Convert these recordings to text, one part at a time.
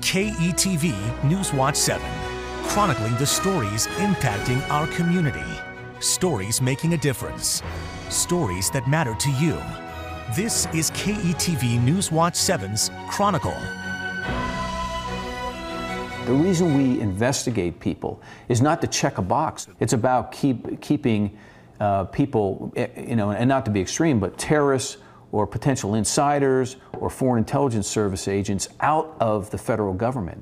KETV Newswatch 7, chronicling the stories impacting our community. Stories making a difference. Stories that matter to you. This is KETV Newswatch 7's Chronicle. The reason we investigate people is not to check a box. It's about keeping people, and not to be extreme, but terrorists or potential insiders or foreign intelligence service agents out of the federal government.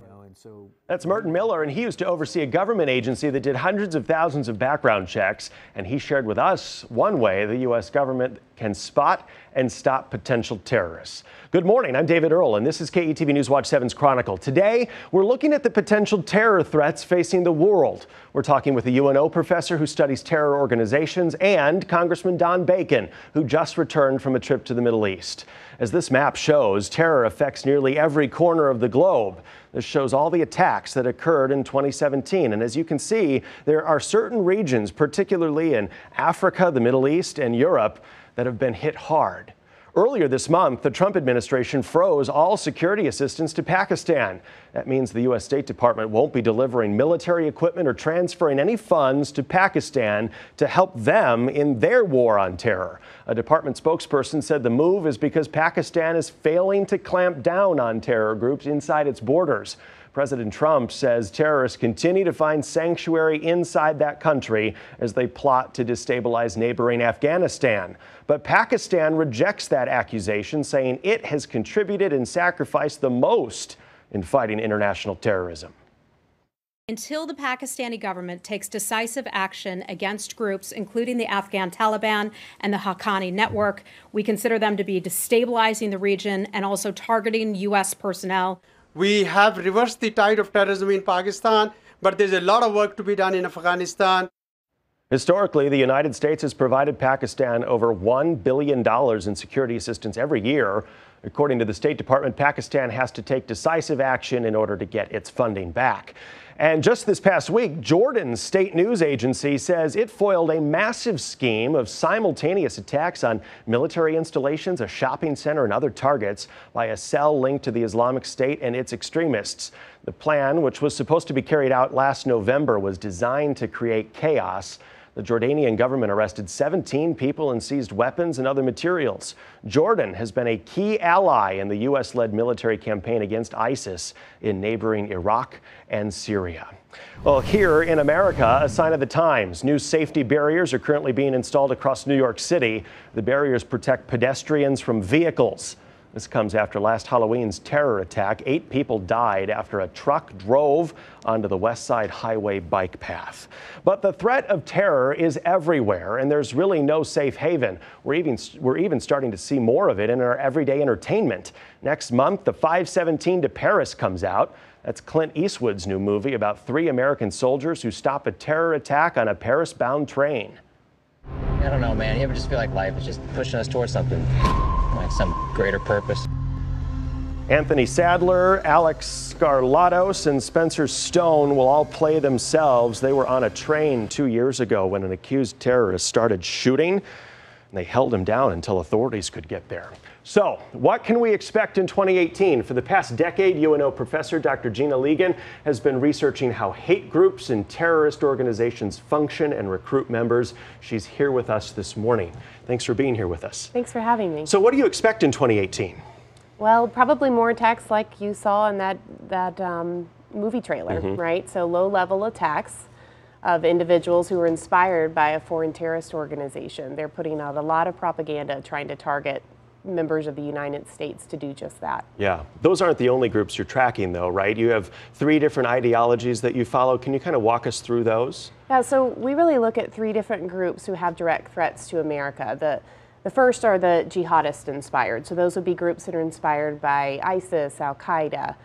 That's Merton Miller, and he used to oversee a government agency that did hundreds of thousands of background checks, and he shared with us one way the U.S. government can spot and stop potential terrorists. Good morning, I'm David Earl, and this is KETV Newswatch 7's Chronicle. Today, we're looking at the potential terror threats facing the world. We're talking with a UNO professor who studies terror organizations and Congressman Don Bacon, who just returned from a trip to the Middle East. As this map shows, terror affects nearly every corner of the globe. This shows all the attacks that occurred in 2017. And as you can see, there are certain regions, particularly in Africa, the Middle East, and Europe, that have been hit hard. Earlier this month, the Trump administration froze all security assistance to Pakistan. That means the U.S. State Department won't be delivering military equipment or transferring any funds to Pakistan to help them in their war on terror. A department spokesperson said the move is because Pakistan is failing to clamp down on terror groups inside its borders. President Trump says terrorists continue to find sanctuary inside that country as they plot to destabilize neighboring Afghanistan. But Pakistan rejects that accusation, saying it has contributed and sacrificed the most in fighting international terrorism. Until the Pakistani government takes decisive action against groups, including the Afghan Taliban and the Haqqani network, we consider them to be destabilizing the region and also targeting U.S. personnel. We have reversed the tide of terrorism in Pakistan, but there's a lot of work to be done in Afghanistan. Historically, the United States has provided Pakistan over $1 billion in security assistance every year. According to the State Department, Pakistan has to take decisive action in order to get its funding back. And just this past week, Jordan's state news agency says it foiled a massive scheme of simultaneous attacks on military installations, a shopping center, and other targets by a cell linked to the Islamic State and its extremists. The plan, which was supposed to be carried out last November, was designed to create chaos. The Jordanian government arrested 17 people and seized weapons and other materials. Jordan has been a key ally in the U.S.-led military campaign against ISIS in neighboring Iraq and Syria. Well, here in America, a sign of the times. New safety barriers are currently being installed across New York City. The barriers protect pedestrians from vehicles. This comes after last Halloween's terror attack. 8 people died after a truck drove onto the West Side Highway bike path. But the threat of terror is everywhere, and there's really no safe haven. We're even starting to see more of it in our everyday entertainment. Next month, the 517 to Paris comes out. That's Clint Eastwood's new movie about 3 American soldiers who stop a terror attack on a Paris-bound train. I don't know, man. You ever just feel like life is just pushing us towards something, like some greater purpose? Anthony Sadler, Alex Skarlatos, and Spencer Stone will all play themselves. They were on a train 2 years ago when an accused terrorist started shooting, and they held him down until authorities could get there. So, what can we expect in 2018? For the past decade, UNO professor Dr. Gina Ligon has been researching how hate groups and terrorist organizations function and recruit members. She's here with us this morning. Thanks for being here with us. Thanks for having me. So, what do you expect in 2018? Well, probably more attacks like you saw in that movie trailer, right? So low-level attacks of individuals who are inspired by a foreign terrorist organization. They're putting out a lot of propaganda trying to target members of the United States to do just that. Yeah, those aren't the only groups you're tracking though, right? You have 3 different ideologies that you follow. Can you kind of walk us through those? Yeah, so we really look at 3 different groups who have direct threats to America. The first are the jihadist inspired. So those would be groups that are inspired by ISIS, Al-Qaeda,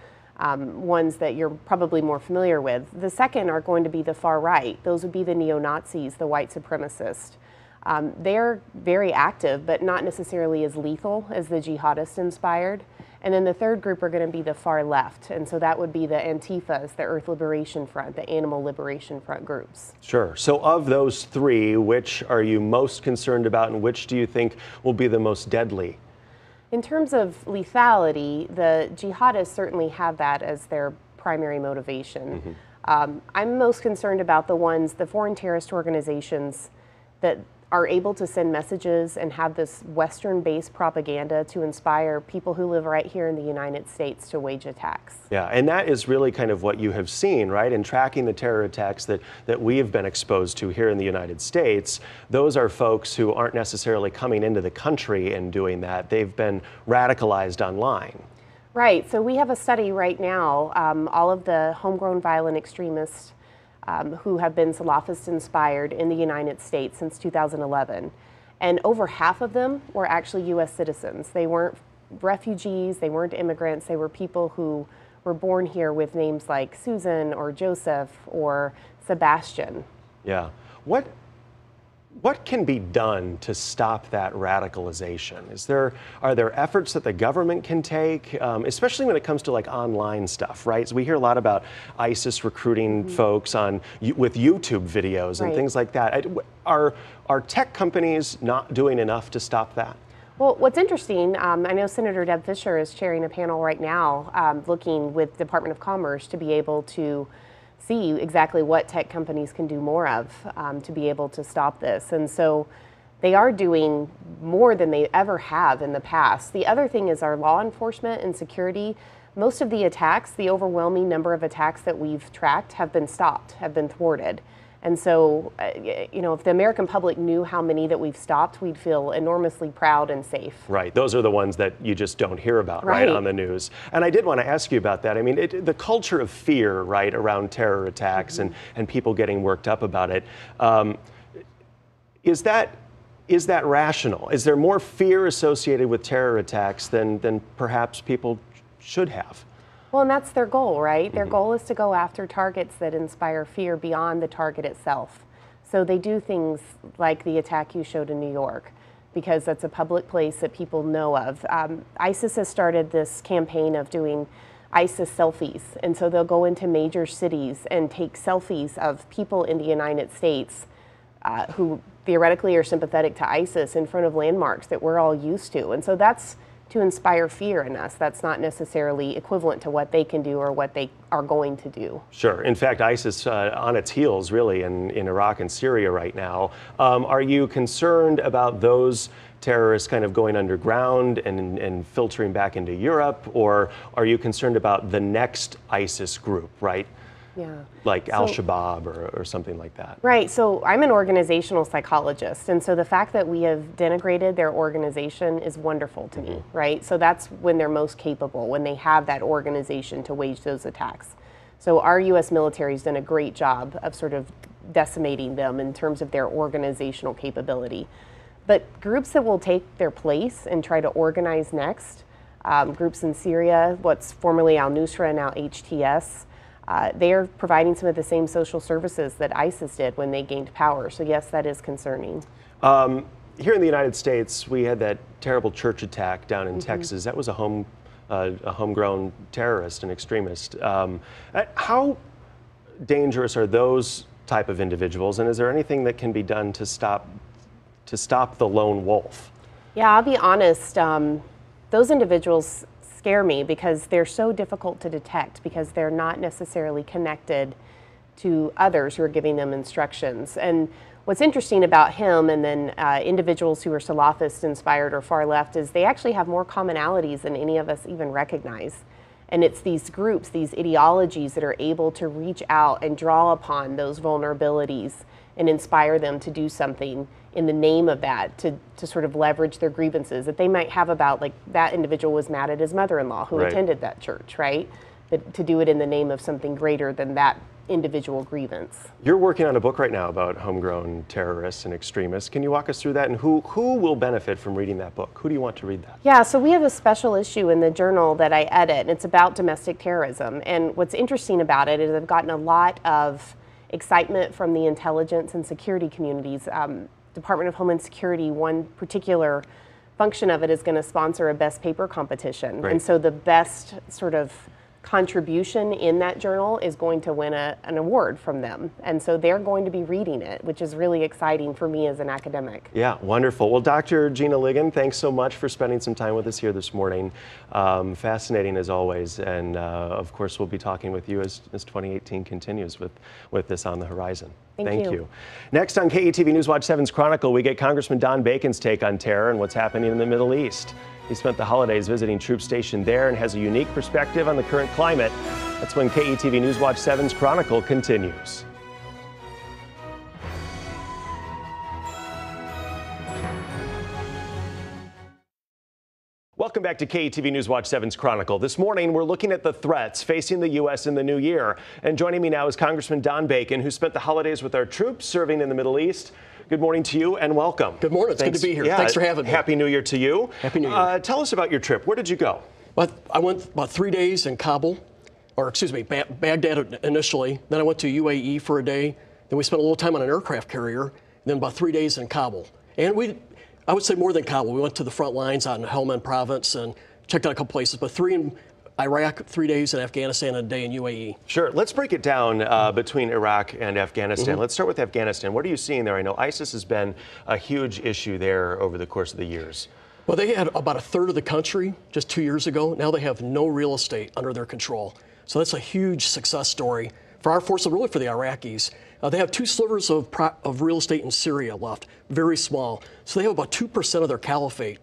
ones that you're probably more familiar with. The second are going to be the far right. Those would be the neo-Nazis, the white supremacists. They're very active, but not necessarily as lethal as the jihadist inspired. And then the third group are going to be the far left. And so that would be the Antifas, the Earth Liberation Front, the Animal Liberation Front groups. Sure. So of those 3, which are you most concerned about and which do you think will be the most deadly? In terms of lethality, the jihadists certainly have that as their primary motivation. I'm most concerned about the foreign terrorist organizations that are able to send messages and have this Western-based propaganda to inspire people who live right here in the United States to wage attacks. Yeah, and that is really kind of what you have seen, right? In tracking the terror attacks that we have been exposed to here in the United States, those are folks who aren't necessarily coming into the country and doing that. They've been radicalized online. Right, so we have a study right now, all of the homegrown violent extremists who have been Salafist inspired in the United States since 2011. And over half of them were actually U.S. citizens. They weren't refugees, they weren't immigrants, they were people who were born here with names like Susan or Joseph or Sebastian. Yeah. What can be done to stop that radicalization? Are there efforts that the government can take, especially when it comes to like online stuff, right? So we hear a lot about ISIS recruiting folks with YouTube videos and things like that. Are tech companies not doing enough to stop that? Well, what's interesting, I know Senator Deb Fischer is chairing a panel right now looking with Department of Commerce to be able to see exactly what tech companies can do more of to be able to stop this. And so they are doing more than they ever have in the past. The other thing is our law enforcement and security. Most of the attacks, the overwhelming number of attacks that we've tracked have been stopped, have been thwarted. And so, you know, if the American public knew how many that we've stopped, we'd feel enormously proud and safe. Right. Those are the ones that you just don't hear about, right, on the news. And I did want to ask you about that. I mean, the culture of fear, right, around terror attacks and people getting worked up about it, is that rational? Is there more fear associated with terror attacks than perhaps people should have? Well, and that's their goal, right? Their goal is to go after targets that inspire fear beyond the target itself. So they do things like the attack you showed in New York, because that's a public place that people know of. ISIS has started this campaign of doing ISIS selfies. And so they'll go into major cities and take selfies of people in the United States who theoretically are sympathetic to ISIS in front of landmarks that we're all used to. And so that's to inspire fear in us. That's not necessarily equivalent to what they can do or what they are going to do. Sure. In fact, ISIS on its heels really in Iraq and Syria right now. Are you concerned about those terrorists kind of going underground and filtering back into Europe? Or are you concerned about the next ISIS group, right? Yeah. Like Al-Shabaab or something like that. Right. So I'm an organizational psychologist. And so the fact that we have denigrated their organization is wonderful to me, right? So that's when they're most capable, when they have that organization to wage those attacks. So our U.S. military has done a great job of sort of decimating them in terms of their organizational capability. But groups that will take their place and try to organize next, groups in Syria, what's formerly Al-Nusra, now HTS, they are providing some of the same social services that ISIS did when they gained power. So yes, that is concerning. Here in the United States, we had that terrible church attack down in Texas. That was a homegrown terrorist and extremist. How dangerous are those type of individuals, and is there anything that can be done to stop the lone wolf? Yeah, I'll be honest. Those individuals scare me because they're so difficult to detect because they're not necessarily connected to others who are giving them instructions. And what's interesting about him and then individuals who are Salafist inspired or far left is they actually have more commonalities than any of us even recognize. And it's these groups, these ideologies that are able to reach out and draw upon those vulnerabilities and inspire them to do something in the name of that, to sort of leverage their grievances that they might have about, like, that individual was mad at his mother-in-law who attended that church, right? But to do it in the name of something greater than that individual grievance. You're working on a book right now about homegrown terrorists and extremists. Can you walk us through that, and who will benefit from reading that book? Who do you want to read that? Yeah, so we have a special issue in the journal that I edit, and it's about domestic terrorism. And what's interesting about it is I've gotten a lot of excitement from the intelligence and security communities. Department of Homeland Security, one particular function of it is going to sponsor a best paper competition. And so the best sort of contribution in that journal is going to win an award from them. And so they're going to be reading it, which is really exciting for me as an academic. Yeah, wonderful. Well, Dr. Gina Ligon, thanks so much for spending some time with us here this morning. Fascinating as always. And of course, we'll be talking with you as 2018 continues with this on the horizon. Thank you. Next on KETV News Watch 7's Chronicle, we get Congressman Don Bacon's take on terror and what's happening in the Middle East. He spent the holidays visiting troops stationed there and has a unique perspective on the current climate. That's when KETV News Watch 7's Chronicle continues. Welcome back to KETV News Watch 7's Chronicle. This morning, we're looking at the threats facing the U.S. in the new year. And joining me now is Congressman Don Bacon, who spent the holidays with our troops serving in the Middle East. Good morning to you and welcome. Good morning. It's good to be here. Thanks for having me. Happy New Year to you. Happy New Year. Tell us about your trip. Where did you go? I went about 3 days in Kabul, or excuse me, Baghdad initially. Then I went to UAE for a day. Then we spent a little time on an aircraft carrier. And then about 3 days in Kabul. And I would say more than Kabul. We went to the front lines out in Helmand province and checked out a couple places. But 3 in Iraq, 3 days in Afghanistan, and a day in UAE. Sure. Let's break it down between Iraq and Afghanistan. Let's start with Afghanistan. What are you seeing there? I know ISIS has been a huge issue there over the course of the years. Well, they had about a third of the country just 2 years ago. Now they have no real estate under their control. So that's a huge success story for our forces, really for the Iraqis. They have 2 slivers of real estate in Syria left, very small. So they have about 2% of their caliphate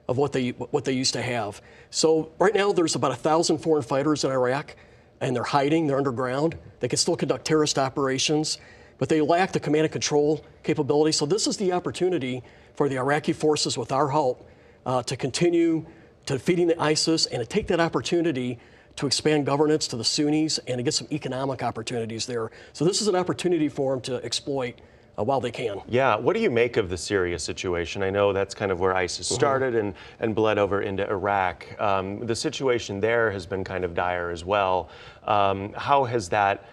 of what they used to have. So right now there's about 1,000 foreign fighters in Iraq, and they're hiding, they're underground. They can still conduct terrorist operations, but they lack the command and control capability. So this is the opportunity for the Iraqi forces, with our help, to continue to defeating the ISIS and to take that opportunity to expand governance to the Sunnis and to get some economic opportunities there. So this is an opportunity for them to exploit while they can. Yeah, what do you make of the Syria situation? I know that's kind of where ISIS started and bled over into Iraq. The situation there has been kind of dire as well. How has that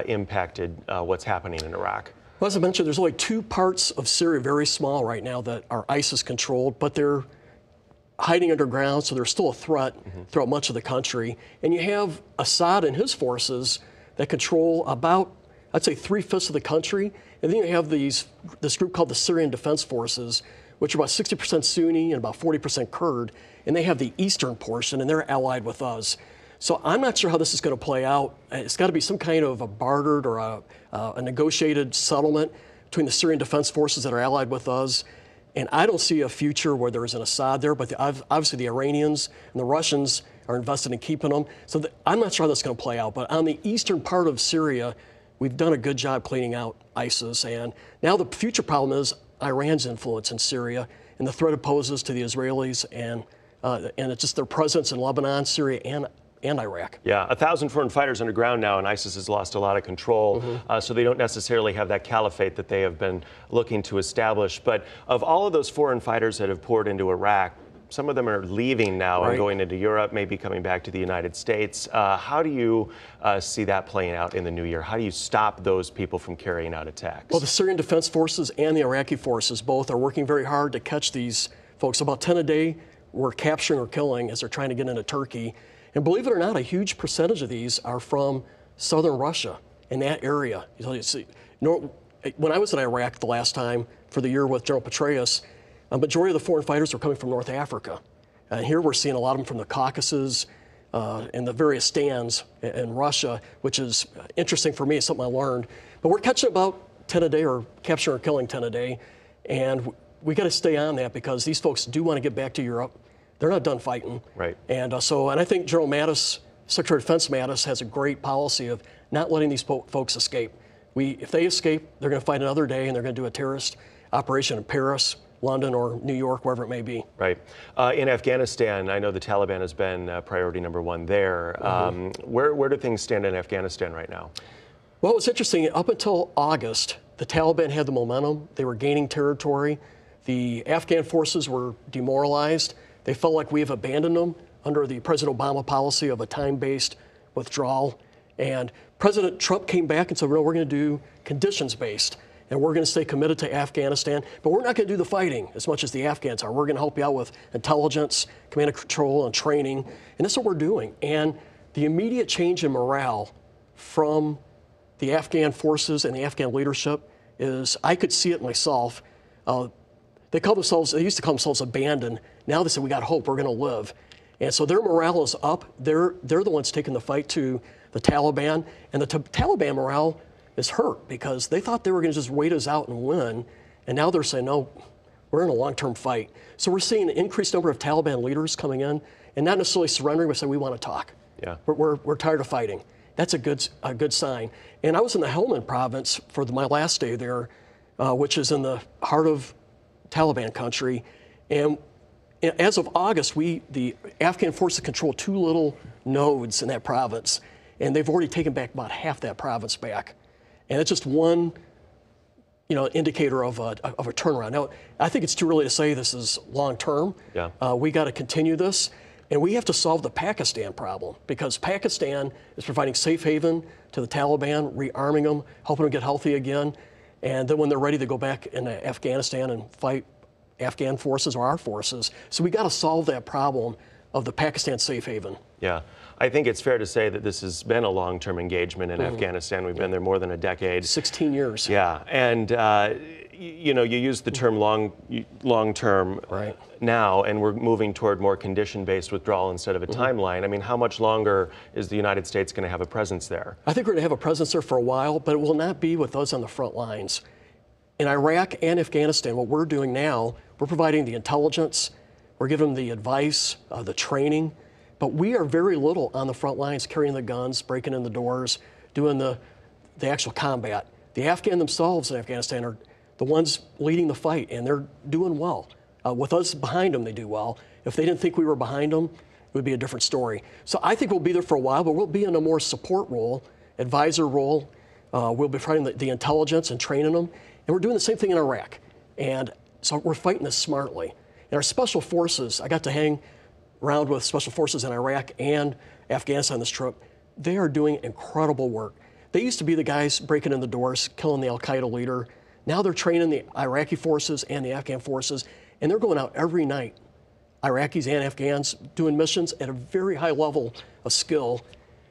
impacted what's happening in Iraq? Well, as I mentioned, there's only 2 parts of Syria, very small right now, that are ISIS controlled, but they're hiding underground, so they're still a threat throughout much of the country. And you have Assad and his forces that control about, I'd say, 3/5 of the country. And then you have this group called the Syrian Defense Forces, which are about 60% Sunni and about 40% Kurd. And they have the eastern portion, and they're allied with us. So I'm not sure how this is going to play out. It's got to be some kind of a bartered or a negotiated settlement between the Syrian Defense Forces that are allied with us. And I don't see a future where there's an Assad there, but obviously the Iranians and the Russians are invested in keeping them. So I'm not sure how that's going to play out. But on the eastern part of Syria, we've done a good job cleaning out ISIS. And now the future problem is Iran's influence in Syria and the threat it poses to the Israelis and it's just their presence in Lebanon, Syria, and Iraq. Yeah, 1,000 foreign fighters underground now, and ISIS has lost a lot of control, so they don't necessarily have that caliphate that they have been looking to establish. But of all of those foreign fighters that have poured into Iraq, some of them are leaving now and going into Europe, maybe coming back to the United States. How do you see that playing out in the new year? How do you stop those people from carrying out attacks? Well, the Syrian Defense Forces and the Iraqi forces both are working very hard to catch these folks. About 10 a day we're capturing or killing as they're trying to get into Turkey. And believe it or not, a huge percentage of these are from southern Russia in that area. When I was in Iraq the last time for the year with General Petraeus, a majority of the foreign fighters were coming from North Africa. And here we're seeing a lot of them from the Caucasus and the various stands in Russia, which is interesting for me. It's something I learned. But we're catching about 10 a day, or capturing or killing 10 a day. And we got to stay on that because these folks do want to get back to Europe. They're not done fighting. Right. And I think General Mattis, Secretary of Defense Mattis, has a great policy of not letting these folks escape. If they escape, they're going to fight another day, and they're going to do a terrorist operation in Paris, London, or New York, wherever it may be. Right. In Afghanistan, I know the Taliban has been priority number 1 there. Where do things stand in Afghanistan right now? Well, it's interesting. Up until August, the Taliban had the momentum. They were gaining territory. The Afghan forces were demoralized. They felt like we've abandoned them under the President Obama policy of a time-based withdrawal. And President Trump came back and said, no, we're going to do conditions-based, and we're going to stay committed to Afghanistan, but we're not going to do the fighting as much as the Afghans are. We're going to help you out with intelligence, command and control, and training, and that's what we're doing. And the immediate change in morale from the Afghan forces and the Afghan leadership is, I could see it myself. They used to call themselves abandoned. Now they say, we got hope, we're going to live. And so their morale is up. They're the ones taking the fight to the Taliban. And the Taliban morale is hurt because they thought they were going to just wait us out and win. And now they're saying, no, we're in a long-term fight. So we're seeing an increased number of Taliban leaders coming in and not necessarily surrendering, but saying, we want to talk. Yeah. We're tired of fighting. That's a good sign. And I was in the Helmand province for my last day there, which is in the heart of Taliban country. And as of August, the Afghan forces control 2 little nodes in that province, and they've already taken back about half that province back. And it's just one, indicator of a turnaround. Now, I think it's too early to say this is long term. Yeah. We got to continue this, and we have to solve the Pakistan problem because Pakistan is providing safe haven to the Taliban, rearming them, helping them get healthy again, and then when they're ready to go back into Afghanistan and fight Afghan forces or our forces. So we got to solve that problem of the Pakistan safe haven. Yeah. I think it's fair to say that this has been a long-term engagement in Afghanistan. We've been there more than a decade. 16 years. Yeah. And, you use the term long-term right now, and we're moving toward more condition-based withdrawal instead of a timeline. I mean, how much longer is the United States going to have a presence there? I think we're going to have a presence there for a while, but it will not be with those on the front lines. In Iraq and Afghanistan, what we're doing now, we're providing the intelligence, we're giving them the advice, the training, but we are very little on the front lines carrying the guns, breaking in the doors, doing the actual combat. The Afghan themselves in Afghanistan are the ones leading the fight, and they're doing well. With us behind them, they do well. If they didn't think we were behind them, it would be a different story. So I think we'll be there for a while, but we'll be in a more support role, advisor role. We'll be providing the intelligence and training them. And we're doing the same thing in Iraq. And so we're fighting this smartly. And our special forces, I got to hang around with special forces in Iraq and Afghanistan on this trip. They are doing incredible work. They used to be the guys breaking in the doors, killing the Al-Qaeda leader. Now they're training the Iraqi forces and the Afghan forces, and they're going out every night, Iraqis and Afghans, doing missions at a very high level of skill.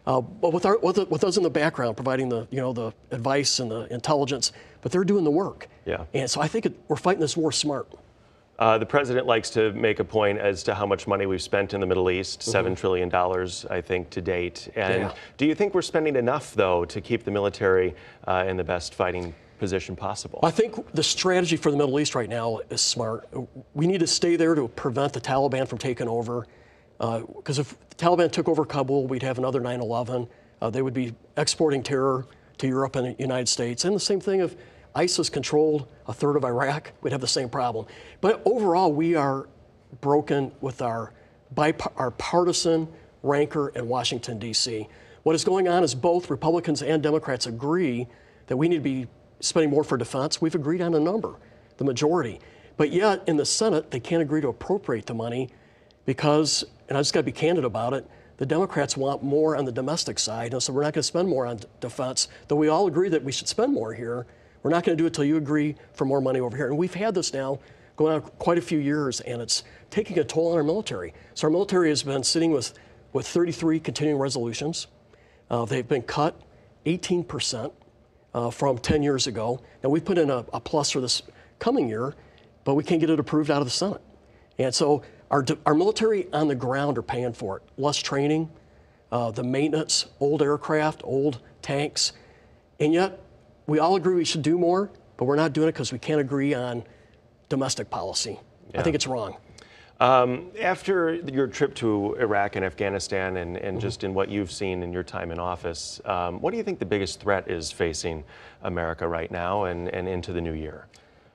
But with us in the background, providing the advice and the intelligence, but they're doing the work. Yeah. And so I think we're fighting this war smart. The president likes to make a point as to how much money we've spent in the Middle East, $7 trillion, I think, to date. And do you think we're spending enough, though, to keep the military in the best fighting position possible? I think the strategy for the Middle East right now is smart. We need to stay there to prevent the Taliban from taking over. Because if the Taliban took over Kabul, we'd have another 9/11. They would be exporting terror to Europe and the United States. And the same thing if ISIS controlled a third of Iraq, we'd have the same problem. But overall, we are broken with our partisan rancor in Washington, D.C. What is going on is both Republicans and Democrats agree that we need to be spending more for defense. We've agreed on a number, the majority. But yet, in the Senate, they can't agree to appropriate the money because, and I just got to be candid about it, the Democrats want more on the domestic side, and so we're not going to spend more on defense, though we all agree that we should spend more here. We're not going to do it until you agree for more money over here. And we've had this now going on quite a few years, and it's taking a toll on our military. So our military has been sitting with 33 continuing resolutions. They've been cut 18% from 10 years ago. Now, we've put in a plus for this coming year, but we can't get it approved out of the Senate. And so our military on the ground are paying for it. Less training, the maintenance, old aircraft, old tanks, and yet we all agree we should do more, but we're not doing it because we can't agree on domestic policy. Yeah. I think it's wrong. After your trip to Iraq and Afghanistan and just in what you've seen in your time in office, what do you think the biggest threat is facing America right now and into the new year?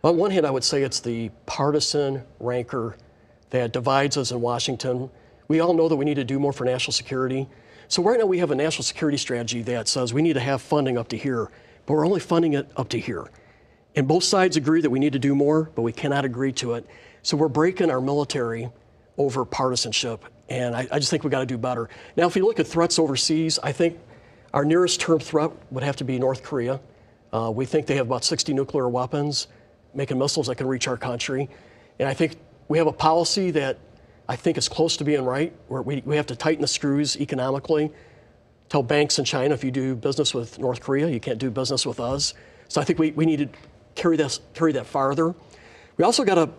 On one hand, I would say it's the partisan rancor that divides us in Washington. We all know that we need to do more for national security. So right now we have a national security strategy that says we need to have funding up to here, but we're only funding it up to here. And both sides agree that we need to do more, but we cannot agree to it. So we're breaking our military over partisanship, and I just think we've got to do better. Now, if you look at threats overseas, I think our nearest term threat would have to be North Korea. We think they have about 60 nuclear weapons, making missiles that can reach our country. And I think we have a policy that I think is close to being right, where we have to tighten the screws economically tell banks in China, if you do business with North Korea, you can't do business with us. So I think we need to carry that farther. We also got to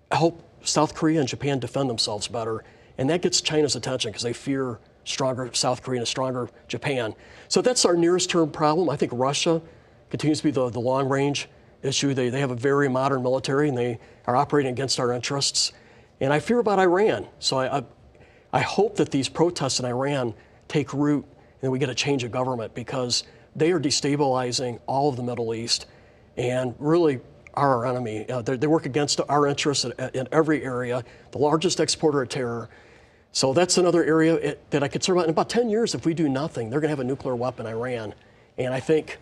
help South Korea and Japan defend themselves better. And that gets China's attention because they fear stronger South Korea and a stronger Japan. So that's our nearest term problem. I think Russia continues to be the long range issue. They have a very modern military and they are operating against our interests. And I fear about Iran. So I hope that these protests in Iran take root and we get a change of government because they are destabilizing all of the Middle East and really are our enemy. They work against our interests in every area, the largest exporter of terror. So that's another area that I concern about. In about 10 years, if we do nothing, they're going to have a nuclear weapon, Iran. And I think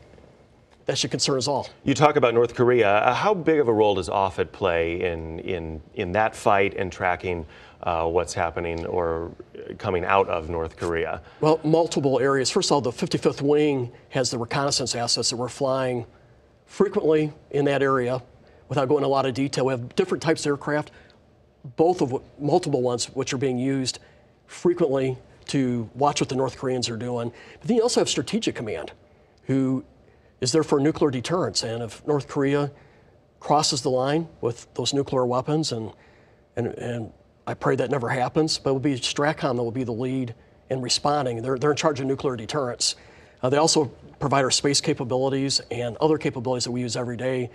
that should concern us all. You talk about North Korea. How big of a role does OFIT play in that fight and tracking what's happening or coming out of North Korea? Well, multiple areas. First of all, the 55th Wing has the reconnaissance assets that we're flying frequently in that area. Without going into a lot of detail, we have different types of aircraft, multiple ones which are being used frequently to watch what the North Koreans are doing. But then you also have Strategic Command, who is there for nuclear deterrence. And if North Korea crosses the line with those nuclear weapons, and I pray that never happens, but it will be STRATCOM that will be the lead in responding. They're in charge of nuclear deterrence. They also provide our space capabilities and other capabilities that we use every day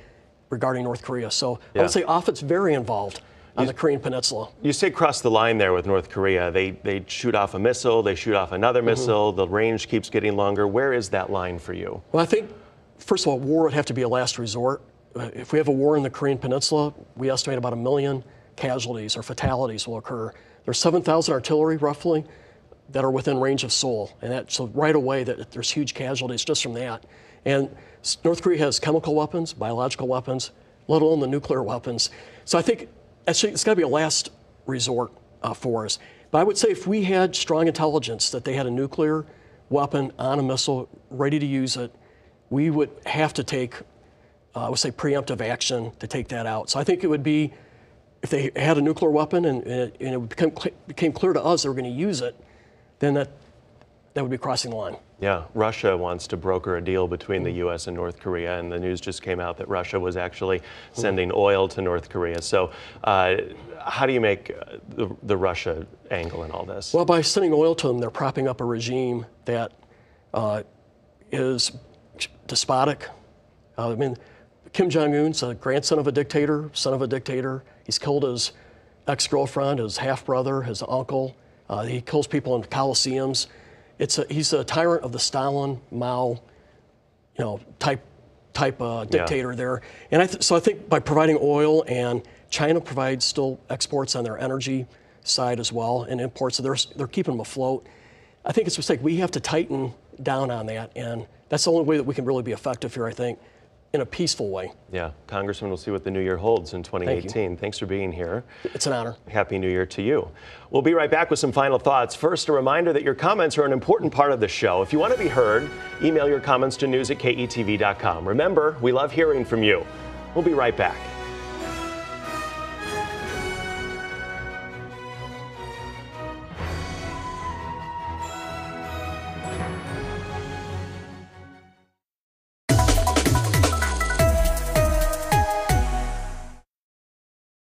regarding North Korea. So I would say OFIT's very involved on the Korean Peninsula. You say cross the line there with North Korea. They shoot off a missile, they shoot off another missile, the range keeps getting longer. Where is that line for you? Well, I think, first of all, war would have to be a last resort. If we have a war in the Korean Peninsula, we estimate about 1 million casualties or fatalities will occur. There's 7,000 artillery, roughly, that are within range of Seoul. And so right away, there's huge casualties just from that. And North Korea has chemical weapons, biological weapons, let alone the nuclear weapons. So I think actually it's got to be a last resort for us. But I would say if we had strong intelligence that they had a nuclear weapon on a missile, ready to use it, we would have to take, I would say, preemptive action to take that out. So I think it would be, if they had a nuclear weapon and it became clear to us they were going to use it, then that would be crossing the line. Yeah, Russia wants to broker a deal between the U.S. and North Korea, and the news just came out that Russia was actually sending oil to North Korea. So how do you make the Russia angle in all this? Well, by sending oil to them, they're propping up a regime that is despotic. I mean, Kim Jong-un's a grandson of a dictator, son of a dictator. He's killed his ex-girlfriend, his half-brother, his uncle. He kills people in coliseums. He's a tyrant of the Stalin, Mao, type dictator there. And so I think by providing oil, and China provides still exports on their energy side as well, and imports. So they're keeping them afloat. I think it's a mistake. We have to tighten down on that, and that's the only way that we can really be effective here, I think, in a peaceful way. Yeah, Congressman, we'll see what the new year holds in 2018. Thanks for being here. It's an honor. Happy New Year to you. We'll be right back with some final thoughts. First, a reminder that your comments are an important part of the show. If you want to be heard, email your comments to news@ketv.com. Remember, we love hearing from you. We'll be right back.